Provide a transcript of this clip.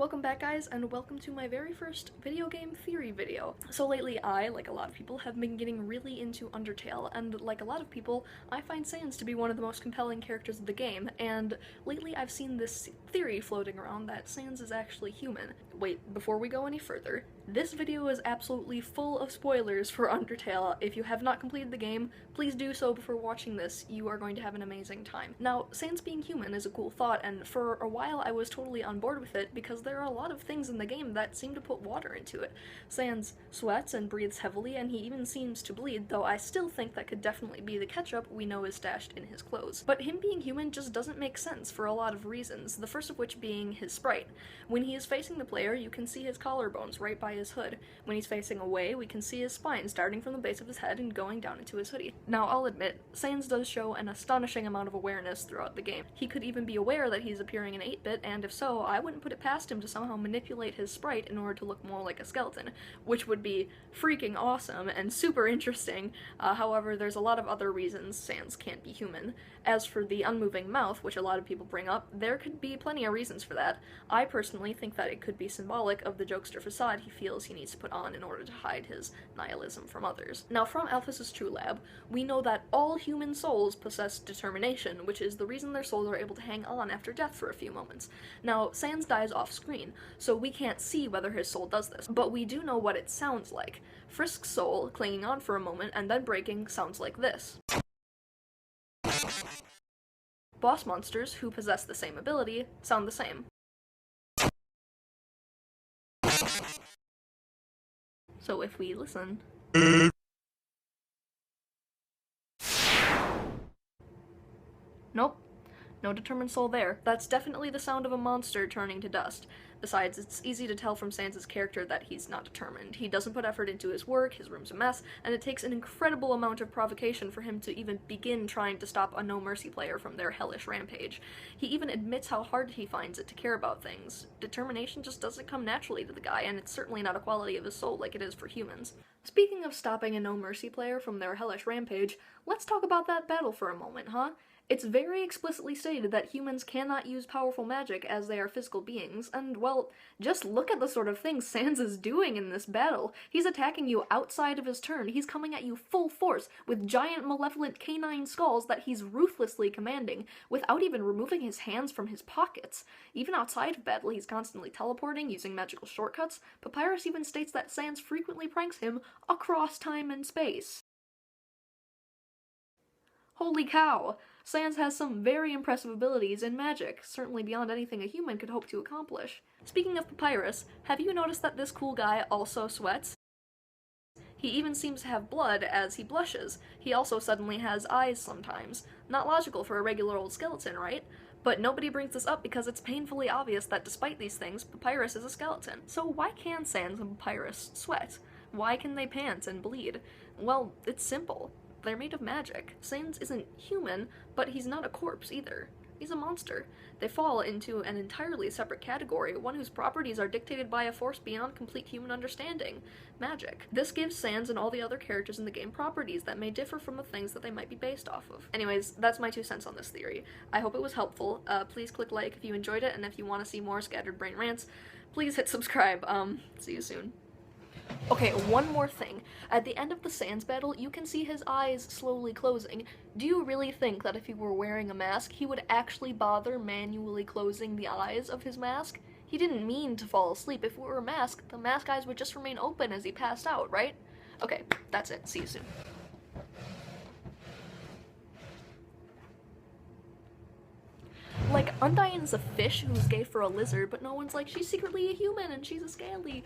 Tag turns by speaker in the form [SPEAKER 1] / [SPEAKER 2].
[SPEAKER 1] Welcome back, guys, and welcome to my very first video game theory video. So lately I, like a lot of people, have been getting really into Undertale, and like a lot of people, I find Sans to be one of the most compelling characters of the game, and lately I've seen this theory floating around that Sans is actually human. Wait, before we go any further, this video is absolutely full of spoilers for Undertale. If you have not completed the game, please do so before watching this. You are going to have an amazing time. Now, Sans being human is a cool thought, and for a while I was totally on board with it because there are a lot of things in the game that seem to put water into it. Sans sweats and breathes heavily, and he even seems to bleed, though I still think that could definitely be the ketchup we know is stashed in his clothes. But him being human just doesn't make sense for a lot of reasons, the first of which being his sprite. When he is facing the player, you can see his collarbones right by his hood. When he's facing away, we can see his spine starting from the base of his head and going down into his hoodie. Now, I'll admit, Sans does show an astonishing amount of awareness throughout the game. He could even be aware that he's appearing in 8-bit, and if so, I wouldn't put it past him to somehow manipulate his sprite in order to look more like a skeleton, which would be freaking awesome and super interesting. However, there's a lot of other reasons Sans can't be human. As for the unmoving mouth, which a lot of people bring up, there could be plenty of reasons for that. I personally think that it could be symbolic of the jokester facade he feels he needs to put on in order to hide his nihilism from others. Now, from Alphys's True Lab, we know that all human souls possess determination, which is the reason their souls are able to hang on after death for a few moments. Now, Sans dies off-screen, so we can't see whether his soul does this, but we do know what it sounds like. Frisk's soul, clinging on for a moment and then breaking, sounds like this. Boss monsters, who possess the same ability, sound the same. So if we listen... Nope. No determined soul there. That's definitely the sound of a monster turning to dust. Besides, it's easy to tell from Sans' character that he's not determined. He doesn't put effort into his work, his room's a mess, and it takes an incredible amount of provocation for him to even begin trying to stop a No Mercy player from their hellish rampage. He even admits how hard he finds it to care about things. Determination just doesn't come naturally to the guy, and it's certainly not a quality of his soul like it is for humans. Speaking of stopping a No Mercy player from their hellish rampage, let's talk about that battle for a moment, huh? It's very explicitly stated that humans cannot use powerful magic as they are physical beings, and, well, just look at the sort of things Sans is doing in this battle. He's attacking you outside of his turn, he's coming at you full force, with giant malevolent canine skulls that he's ruthlessly commanding, without even removing his hands from his pockets. Even outside of battle, he's constantly teleporting, using magical shortcuts. Papyrus even states that Sans frequently pranks him across time and space. Holy cow! Sans has some very impressive abilities in magic, certainly beyond anything a human could hope to accomplish. Speaking of Papyrus, have you noticed that this cool guy also sweats? He even seems to have blood as he blushes. He also suddenly has eyes sometimes. Not logical for a regular old skeleton, right? But nobody brings this up because it's painfully obvious that despite these things, Papyrus is a skeleton. So why can Sans and Papyrus sweat? Why can they pant and bleed? Well, it's simple. They're made of magic. Sans isn't human, but he's not a corpse either. He's a monster. They fall into an entirely separate category, one whose properties are dictated by a force beyond complete human understanding: magic. This gives Sans and all the other characters in the game properties that may differ from the things that they might be based off of. Anyways, that's my 2 cents on this theory. I hope it was helpful. Please click like if you enjoyed it, and if you want to see more scattered brain rants, please hit subscribe. See you soon. Okay, one more thing. At the end of the Sans battle, you can see his eyes slowly closing. Do you really think that if he were wearing a mask, he would actually bother manually closing the eyes of his mask? He didn't mean to fall asleep. If it were a mask, the mask eyes would just remain open as he passed out, right? Okay, that's it. See you soon. Like, Undyne is a fish who's gay for a lizard, but no one's like, she's secretly a human and she's a scaly.